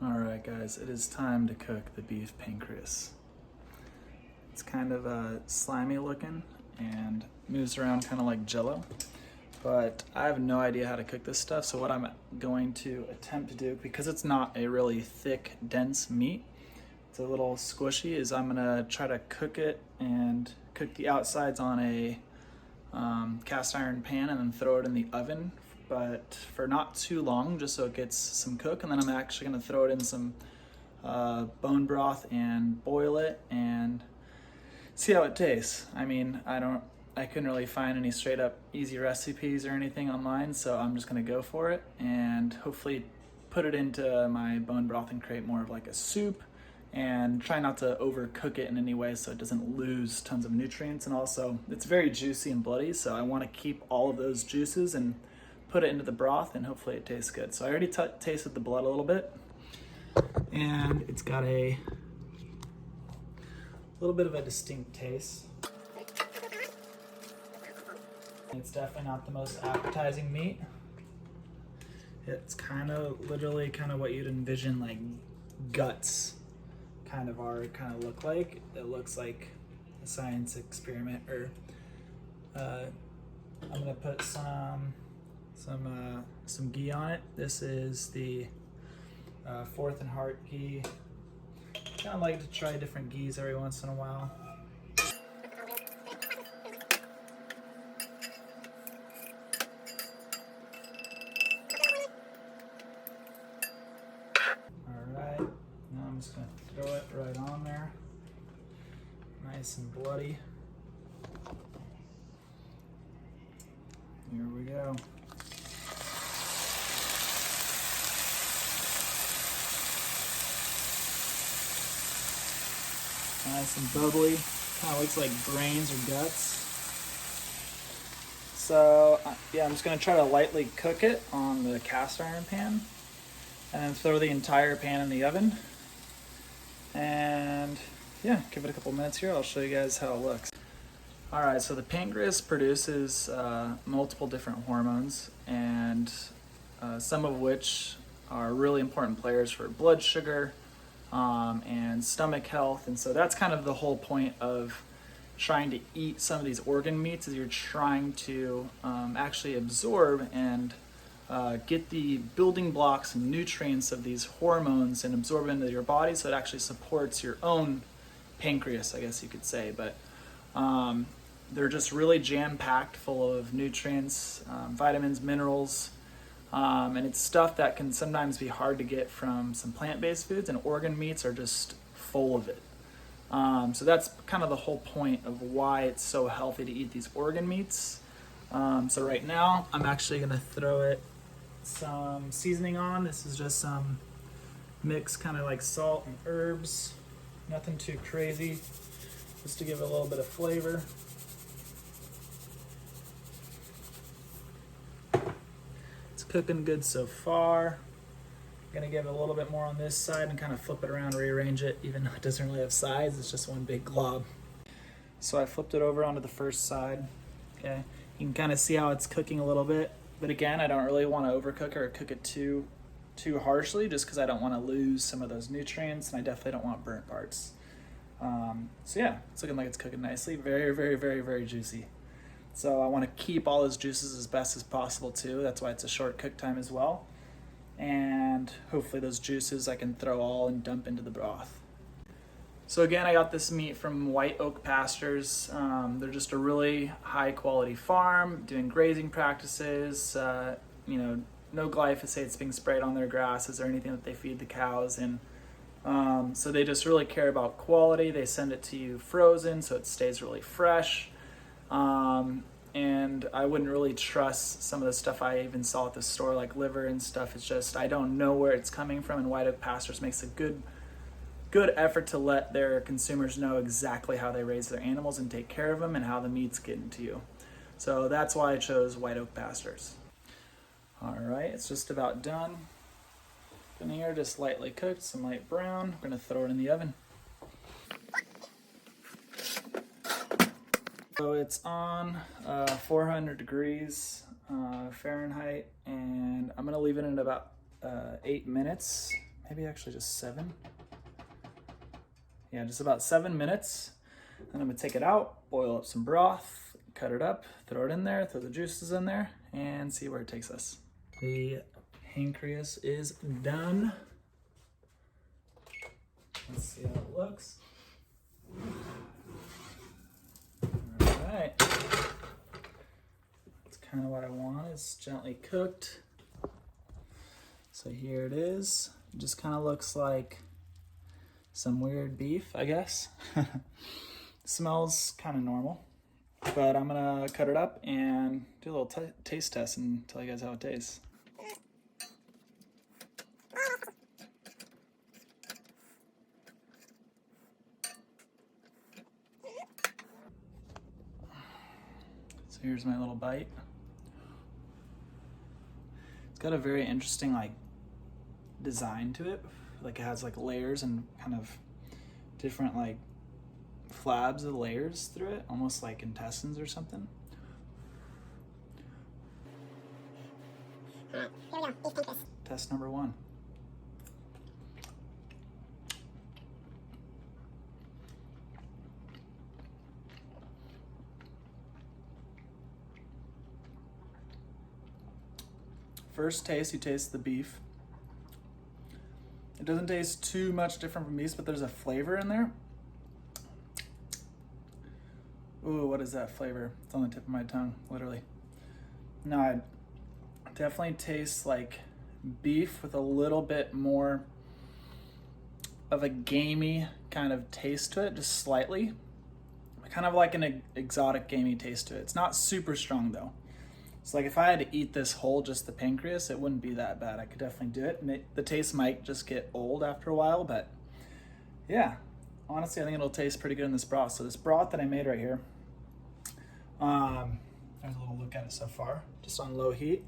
All right, guys, it is time to cook the beef pancreas. It's kind of slimy looking and moves around kind of like jello, but I have no idea how to cook this stuff. So what I'm going to attempt to do, because it's not a really thick, dense meat, it's a little squishy, is I'm gonna try to cook it and cook the outsides on a cast iron pan and then throw it in the oven, but for not too long, just so it gets some cook. And then I'm actually gonna throw it in some bone broth and boil it and see how it tastes. I mean, I couldn't really find any straight up easy recipes or anything online, so I'm just gonna go for it and hopefully put it into my bone broth and create more of like a soup, and try not to overcook it in any way so it doesn't lose tons of nutrients. And also, it's very juicy and bloody, so I want to keep all of those juices and put it into the broth, and hopefully it tastes good. So I already tasted the blood a little bit, and it's got a little bit of a distinct taste. It's definitely not the most appetizing meat. It's kind of literally kind of what you'd envision like guts kind of look like. It looks like a science experiment. Or I'm gonna put some ghee on it. This is the Fourth and Heart ghee. Kind of like to try different ghees every once in a while. I'm just gonna throw it right on there, nice and bloody. Here we go. Nice and bubbly, kind of looks like brains or guts. So yeah, I'm just gonna try to lightly cook it on the cast iron pan and then throw the entire pan in the oven. And yeah, give it a couple minutes here. I'll show you guys how it looks. All right, so the pancreas produces multiple different hormones, and some of which are really important players for blood sugar and stomach health. And so that's kind of the whole point of trying to eat some of these organ meats, is you're trying to actually absorb and get the building blocks and nutrients of these hormones and absorb into your body, so it actually supports your own pancreas, I guess you could say. But they're just really jam-packed full of nutrients, vitamins, minerals, and it's stuff that can sometimes be hard to get from some plant-based foods, and organ meats are just full of it. So that's kind of the whole point of why it's so healthy to eat these organ meats. So right now, I'm actually gonna throw some seasoning on. This is just some mix, kind of like salt and herbs, nothing too crazy, just to give it a little bit of flavor. It's cooking good so far. I'm gonna give it a little bit more on this side and kind of flip it around, rearrange it, even though it doesn't really have sides, it's just one big glob. So I flipped it over onto the first side. Okay, you can kind of see how it's cooking a little bit. But again, I don't really want to overcook or cook it too harshly, just because I don't want to lose some of those nutrients, and I definitely don't want burnt parts. So yeah, it's looking like it's cooking nicely. Very, very, very, very juicy. So I want to keep all those juices as best as possible too. That's why it's a short cook time as well. And hopefully those juices I can throw all and dump into the broth. So again, I got this meat from White Oak Pastures. They're just a really high quality farm, doing grazing practices, no glyphosates being sprayed on their grasses or anything that they feed the cows. And so they just really care about quality. They send it to you frozen, so it stays really fresh. And I wouldn't really trust some of the stuff I even saw at the store, like liver and stuff. It's just, I don't know where it's coming from, and White Oak Pastures makes a good effort to let their consumers know exactly how they raise their animals and take care of them and how the meat's getting to you. So that's why I chose White Oak Pastures. All right, it's just about done. In here, just lightly cooked, some light brown. We're gonna throw it in the oven. So it's on 400 degrees Fahrenheit, and I'm gonna leave it in about 8 minutes. maybe actually just 7. Yeah, just about 7 minutes. Then I'm gonna take it out, boil up some broth, cut it up, throw it in there, throw the juices in there, and see where it takes us. The pancreas is done. Let's see how it looks. All right. That's kind of what I want. It's gently cooked. So here it is. It just kind of looks like some weird beef, I guess. Smells kind of normal, but I'm gonna cut it up and do a little taste test and tell you guys how it tastes. So here's my little bite. It's got a very interesting like design to it. Like it has like layers and kind of different like flabs of layers through it, almost like intestines or something. Here we go, beef pancreas. Test number 1. First taste, you taste the beef. It doesn't taste too much different from beef, but there's a flavor in there. Ooh, what is that flavor? It's on the tip of my tongue, literally. No, it definitely tastes like beef with a little bit more of a gamey kind of taste to it, just slightly. Kind of like an exotic gamey taste to it. It's not super strong though. So like if I had to eat this whole, just the pancreas, it wouldn't be that bad. I could definitely do it. The taste might just get old after a while, but yeah, honestly, I think it'll taste pretty good in this broth. So this broth that I made right here, there's a little look at it so far, just on low heat.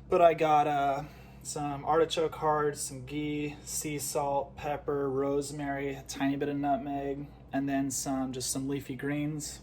But I got some artichoke hearts, some ghee, sea salt, pepper, rosemary, a tiny bit of nutmeg, and then some leafy greens,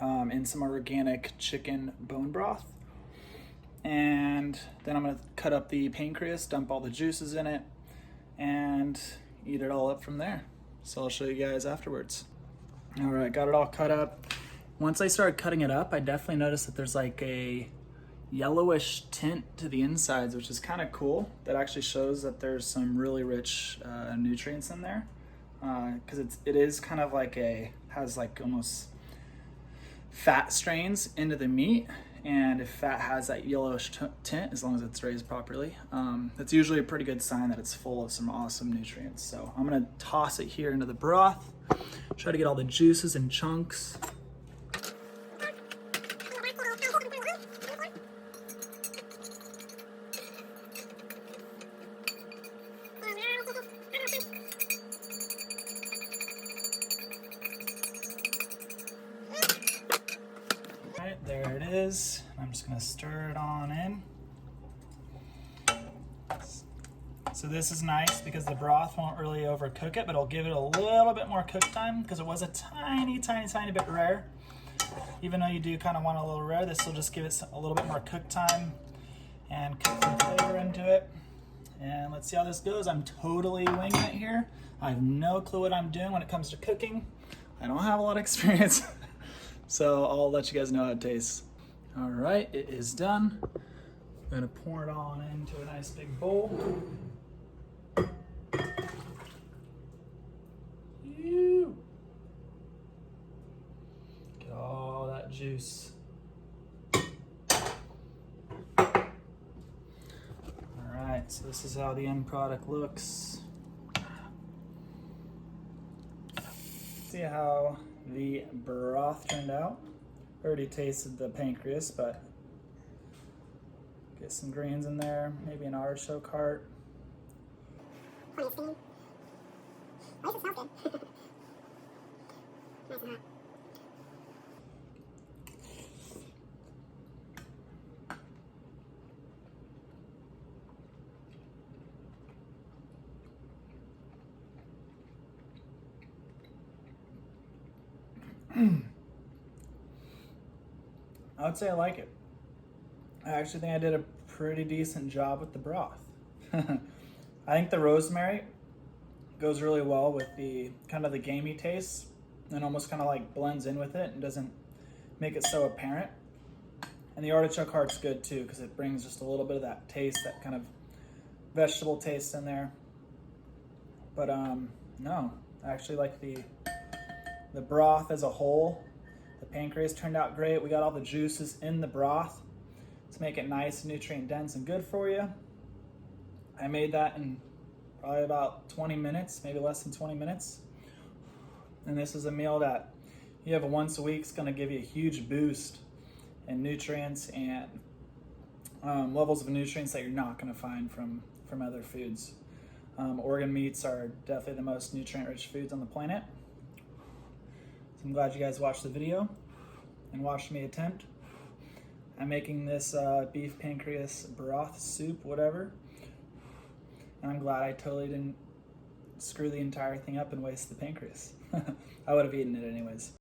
and some organic chicken bone broth. And then I'm gonna cut up the pancreas, dump all the juices in it, and eat it all up from there. So I'll show you guys afterwards. All right, got it all cut up. Once I started cutting it up, I definitely noticed that there's like a yellowish tint to the insides, which is kind of cool. That actually shows that there's some really rich nutrients in there, because it is kind of like has like almost fat strains into the meat, and if fat has that yellowish tint, as long as it's raised properly, that's usually a pretty good sign that it's full of some awesome nutrients. So I'm gonna toss it here into the broth, try to get all the juices and chunks. Alright, there it is. I'm just gonna stir it on in. So this is nice because the broth won't really overcook it, but it'll give it a little bit more cook time because it was a tiny bit rare. Even though you do kind of want a little rare, this will just give it a little bit more cook time and cook some flavor into it. And let's see how this goes. I'm totally winging it here. I have no clue what I'm doing when it comes to cooking. I don't have a lot of experience. So I'll let you guys know how it tastes. All right, it is done. I'm gonna pour it on into a nice big bowl. Ew. Get all that juice. All right, so this is how the end product looks. See how the broth turned out. Already tasted the pancreas, but get some greens in there, maybe an artichoke heart. Plenty of steam. At least it smells good. Nice and hot. I would say I like it. I actually think I did a pretty decent job with the broth. I I think the rosemary goes really well with the kind of the gamey taste and almost kind of like blends in with it and doesn't make it so apparent. And the artichoke heart's good too because it brings just a little bit of that taste, that kind of vegetable taste in there. But no, I actually like the broth as a whole. The pancreas turned out great. We got all the juices in the broth to make it nice, nutrient dense, and good for you. I made that in probably about 20 minutes, maybe less than 20 minutes. And this is a meal that you have once a week. It's going to give you a huge boost in nutrients and levels of nutrients that you're not going to find from other foods. Organ meats are definitely the most nutrient-rich foods on the planet. So I'm glad you guys watched the video and watched me attempt. I'm making this beef pancreas broth soup, whatever. And I'm glad I totally didn't screw the entire thing up and waste the pancreas. I would have eaten it anyways.